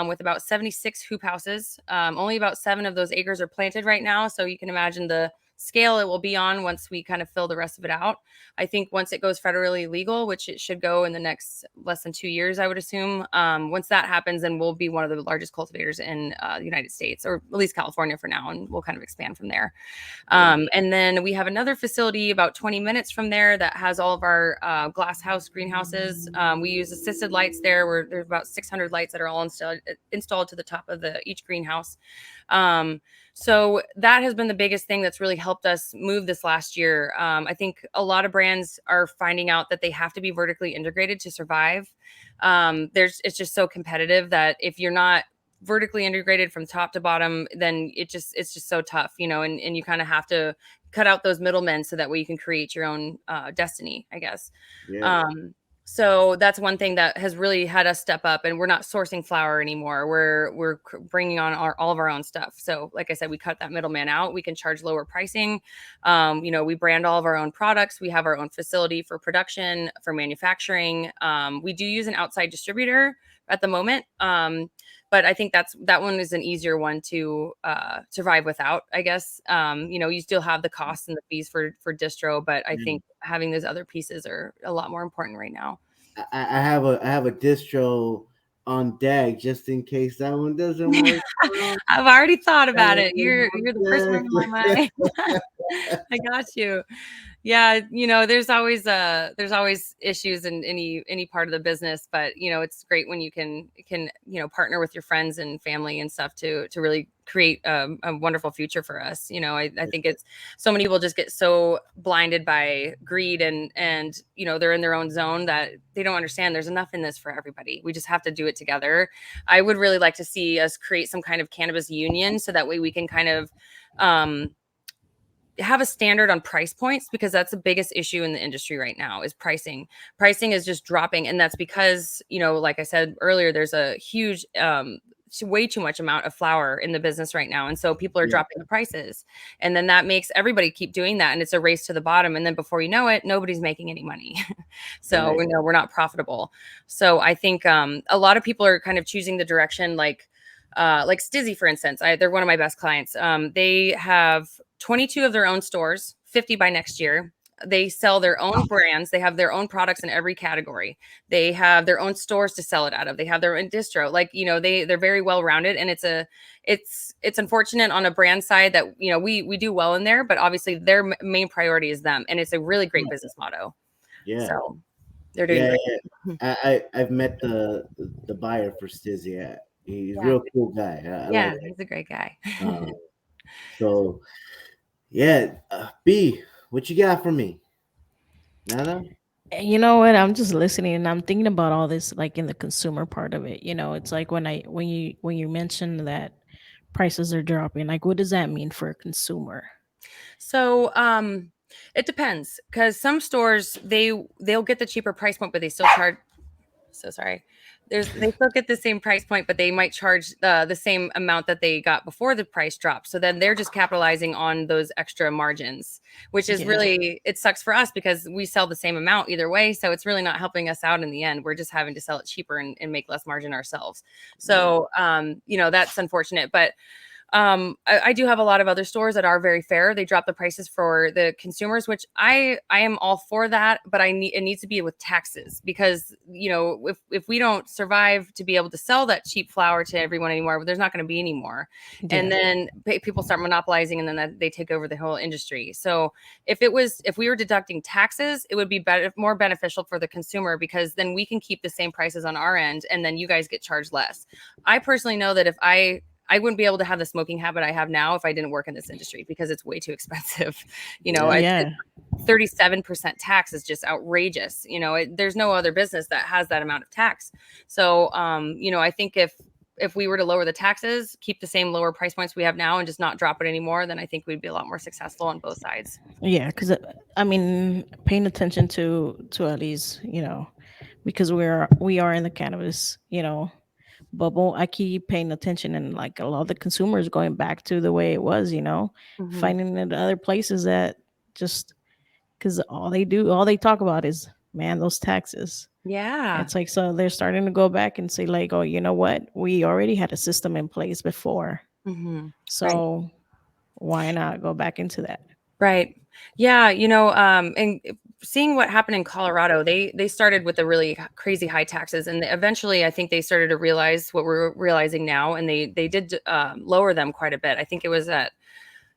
with about 76 hoop houses. Only about 7 of those acres are planted right now, so you can imagine the scale it will be on once we kind of fill the rest of it out. I think once it goes federally legal, which it should go in the next less than 2 years, I would assume. Once that happens, then we'll be one of the largest cultivators in the United States, or at least California for now, and we'll kind of expand from there. And then we have another facility about 20 minutes from there that has all of our glass house greenhouses. We use assisted lights there, where there's about 600 lights that are all installed to the top of each greenhouse. So that has been the biggest thing that's really helped us move this last year. I think a lot of brands are finding out that they have to be vertically integrated to survive. It's just so competitive that if you're not vertically integrated from top to bottom, then it's just so tough, and you kind of have to cut out those middlemen so that way you can create your own destiny, I guess. Yeah, So that's one thing that has really had us step up, and we're not sourcing flour anymore. We're bringing on all of our own stuff. So like I said, we cut that middleman out. We can charge lower pricing. We brand all of our own products. We have our own facility for production, for manufacturing. We do use an outside distributor at the moment. But I think that one is an easier one to survive without, I guess. You still have the costs and the fees for distro, but I yeah. think having those other pieces are a lot more important right now. I have a distro on deck just in case that one doesn't work out. I've already thought I have about it. You're one the first one on in my mind. I got you. Yeah, there's always issues in any part of the business, but it's great when you can partner with your friends and family and stuff to really create a wonderful future for us. I think it's so many people just get so blinded by greed and they're in their own zone that they don't understand there's enough in this for everybody. We just have to do it together. I would really like to see us create some kind of cannabis union so that way we can kind of have a standard on price points, because that's the biggest issue in the industry right now is pricing is just dropping. And that's because like I said earlier, there's a huge way too much amount of flour in the business right now, and so people are Yeah. dropping the prices, and then that makes everybody keep doing that, and it's a race to the bottom, and then before you know it, nobody's making any money. So Right. we know we're not profitable. So I think a lot of people are kind of choosing the direction like Stizzy, for instance. They're one of my best clients. They have 22 of their own stores, 50 by next year. They sell their own brands. They have their own products in every category. They have their own stores to sell it out of. They have their own distro. They're very well rounded, and it's unfortunate on a brand side that we do well in there, but obviously their main priority is them, and it's a really great business motto. Yeah. So they're doing Yeah. great. Yeah. I've met the buyer for Stizzy. Yeah. He's a Yeah, real cool guy. I yeah, like it. he's a great guy. So yeah, B, what you got for me? Nada? You know what? I'm just listening and I'm thinking about all this, like in the consumer part of it. It's like when you mention that prices are dropping, like what does that mean for a consumer? So it depends, because some stores they'll get the cheaper price point, but they still charge. So sorry. they still get the same price point, but they might charge the same amount that they got before the price dropped. So then they're just capitalizing on those extra margins, which is really, it sucks for us because we sell the same amount either way. So it's really not helping us out in the end. We're just having to sell it cheaper and make less margin ourselves. So, that's unfortunate, but I do have a lot of other stores that are very fair. They drop the prices for the consumers, which I am all for that, but it needs to be with taxes because, if we don't survive to be able to sell that cheap flower to everyone anymore, there's not going to be any more. And then people start monopolizing and then they take over the whole industry. So if we were deducting taxes, it would be more beneficial for the consumer because then we can keep the same prices on our end and then you guys get charged less. I personally know that if I wouldn't be able to have the smoking habit I have now if I didn't work in this industry because it's way too expensive. 37% tax is just outrageous. There's no other business that has that amount of tax. So, I think if we were to lower the taxes, keep the same lower price points we have now and just not drop it anymore, then I think we'd be a lot more successful on both sides. Yeah, because paying attention to at least, because we are in the cannabis, bubble, I keep paying attention and like a lot of the consumers going back to the way it was, finding it other places that just because all they talk about is, man, those taxes. Yeah. It's like, so they're starting to go back and say like, oh, you know what? We already had a system in place before. So why not go back into that? Right. Yeah. And seeing what happened in Colorado, they started with the really crazy high taxes, and eventually I think they started to realize what we're realizing now, and they did lower them quite a bit. I think it was at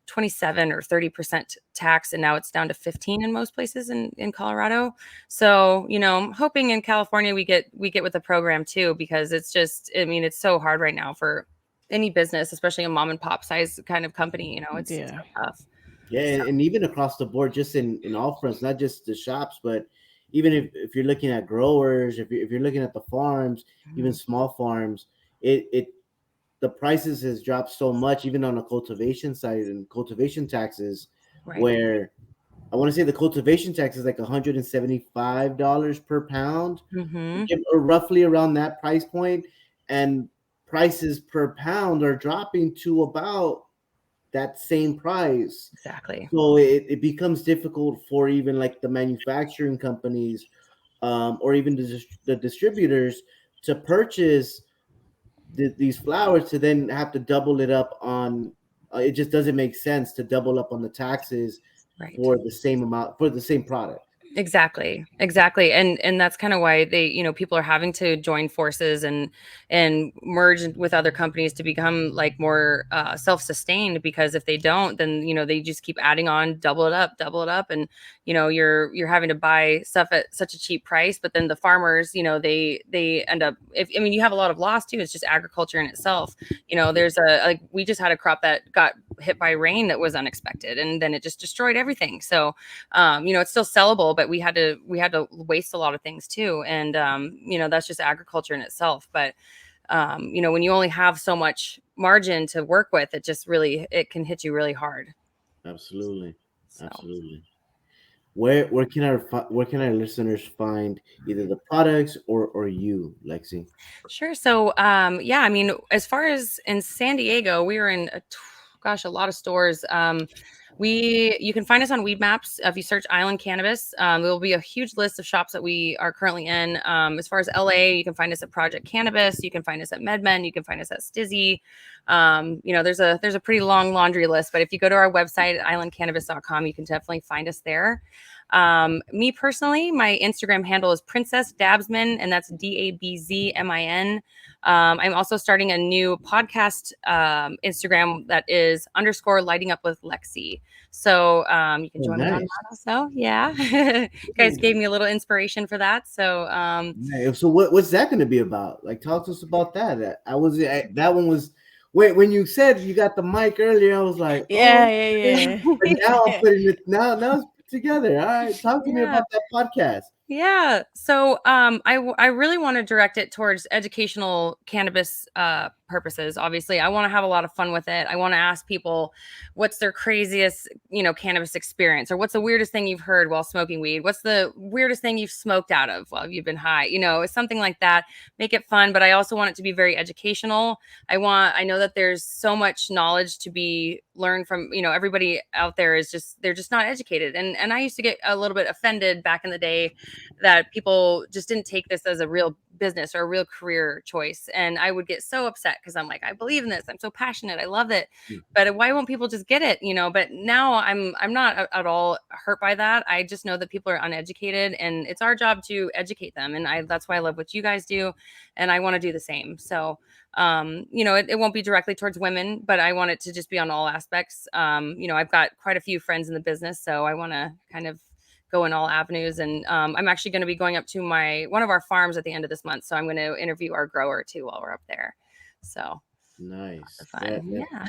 27 or 30% tax, and now it's down to 15 in most places in Colorado. So, I'm hoping in California we get with the program too, because it's just, it's so hard right now for any business, especially a mom and pop size kind of company. It's so tough. Yeah, and even across the board, just in all fronts, not just the shops, but even if you're looking at growers, if you're looking at the farms, even small farms, the prices has dropped so much, even on the cultivation side and cultivation taxes, where I want to say the cultivation tax is like $175 per pound, or roughly around that price point, and prices per pound are dropping to about that same price. Exactly. So it becomes difficult for even like the manufacturing companies, or even the distributors to purchase these flowers to then have to double it up on. It just doesn't make sense to double up on the taxes for the same amount for the same product. Exactly. And that's kind of why people are having to join forces and merge with other companies to become like more self-sustained, because if they don't, then, they just keep adding on, double it up. And, you're having to buy stuff at such a cheap price, but then the farmers, they end up, you have a lot of loss too. It's just agriculture in itself. There's we just had a crop that got hit by rain that was unexpected, and then it just destroyed everything. So, it's still sellable, but we had to waste a lot of things too. And, that's just agriculture in itself. But, when you only have so much margin to work with, it can hit you really hard. Absolutely. Absolutely. Where can our listeners find either the products or you, Lexi? Sure. So, as far as in San Diego, we were in a lot of stores. You can find us on Weed Maps. If you search Island Cannabis, there will be a huge list of shops that we are currently in. As far as LA, you can find us at Project Cannabis. You can find us at MedMen. You can find us at Stizzy. There's a pretty long laundry list, but if you go to our website, islandcannabis.com, you can definitely find us there. Me personally, my Instagram handle is Princess Dabsman, and that's DABZMIN. I'm also starting a new podcast Instagram that is _lighting up with Lexi. So you can join me on that also. Yeah. You guys gave me a little inspiration for that. So so what's that going to be about? Like, talk to us about that. That one was when you said you got the mic earlier, I was like, yeah. But now I'm putting it now it's together. All right, talk to me about that podcast. Yeah. So I really want to direct it towards educational cannabis purposes. Obviously, I want to have a lot of fun with it. I want to ask people what's their craziest, cannabis experience, or what's the weirdest thing you've heard while smoking weed? What's the weirdest thing you've smoked out of while you've been high? It's something like that. Make it fun, but I also want it to be very educational. I know that there's so much knowledge to be learned from, everybody out there they're just not educated. And I used to get a little bit offended back in the day that people just didn't take this as a real business or a real career choice. And I would get so upset because I'm like, I believe in this. I'm so passionate. I love it. But why won't people just get it? But now I'm not at all hurt by that. I just know that people are uneducated, and it's our job to educate them. And that's why I love what you guys do. And I want to do the same. So it won't be directly towards women, but I want it to just be on all aspects. I've got quite a few friends in the business, so I want to kind of go in all avenues. And I'm actually going to be going up to one of our farms at the end of this month. So I'm going to interview our grower too while we're up there. So Nice. fun. Yeah.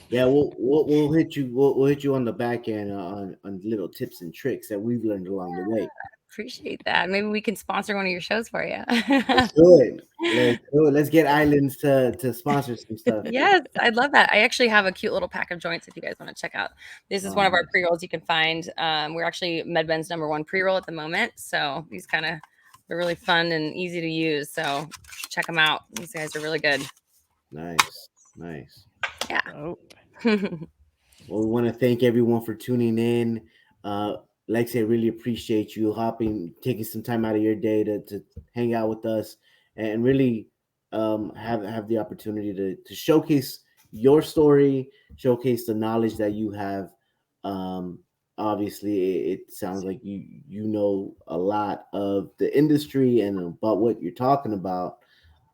Yeah, we'll hit you. We'll hit you on the back end on little tips and tricks that we've learned along the way. Appreciate that. Maybe we can sponsor one of your shows for you. Let's do it. Let's get Islands to sponsor some stuff. Yes, I'd love that. I actually have a cute little pack of joints if you guys want to check out. This is one of our pre-rolls you can find. We're actually MedBen's #1 pre-roll at the moment. So they're really fun and easy to use. So check them out. These guys are really good. Nice. Yeah. Oh. Well, we want to thank everyone for tuning in. Lexi, I really appreciate you taking some time out of your day to hang out with us and really have the opportunity to showcase your story, showcase the knowledge that you have. Obviously, it sounds like you know a lot of the industry and about what you're talking about.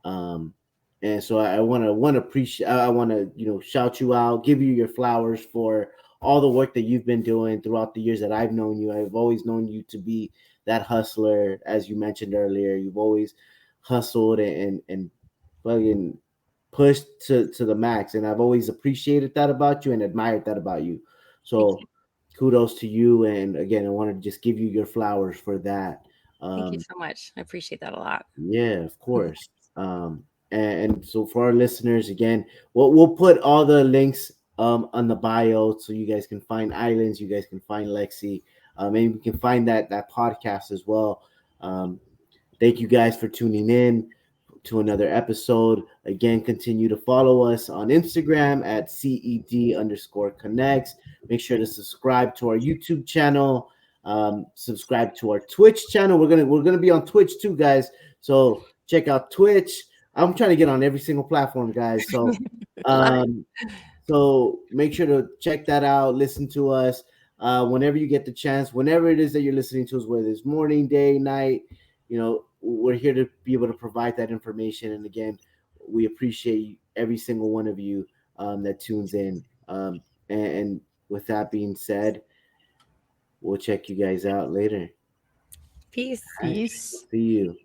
And so I want to appreciate. I want to shout you out, give you your flowers for all the work that you've been doing throughout the years that I've known you. I've always known you to be that hustler, as you mentioned earlier. You've always hustled and fucking pushed to the max, and I've always appreciated that about you and admired that about you. So kudos to you, and again, I want to just give you your flowers for that. Thank you so much. I appreciate that a lot. Yeah, of course. And so for our listeners, again, we'll put all the links on the bio so you guys can find Islands, you guys can find Lexi, maybe we can find that podcast as well. Thank you guys for tuning in to another episode. Again, continue to follow us on Instagram at CED_connects. Make sure to subscribe to our YouTube channel. Subscribe to our Twitch channel. We're gonna be on Twitch too, guys. So check out Twitch. I'm trying to get on every single platform, guys. So so make sure to check that out. Listen to us whenever you get the chance, whenever it is that you're listening to us, whether it's morning, day, night. We're here to be able to provide that information. And again, we appreciate every single one of you that tunes in. And with that being said, we'll check you guys out later. Peace. Peace. See you.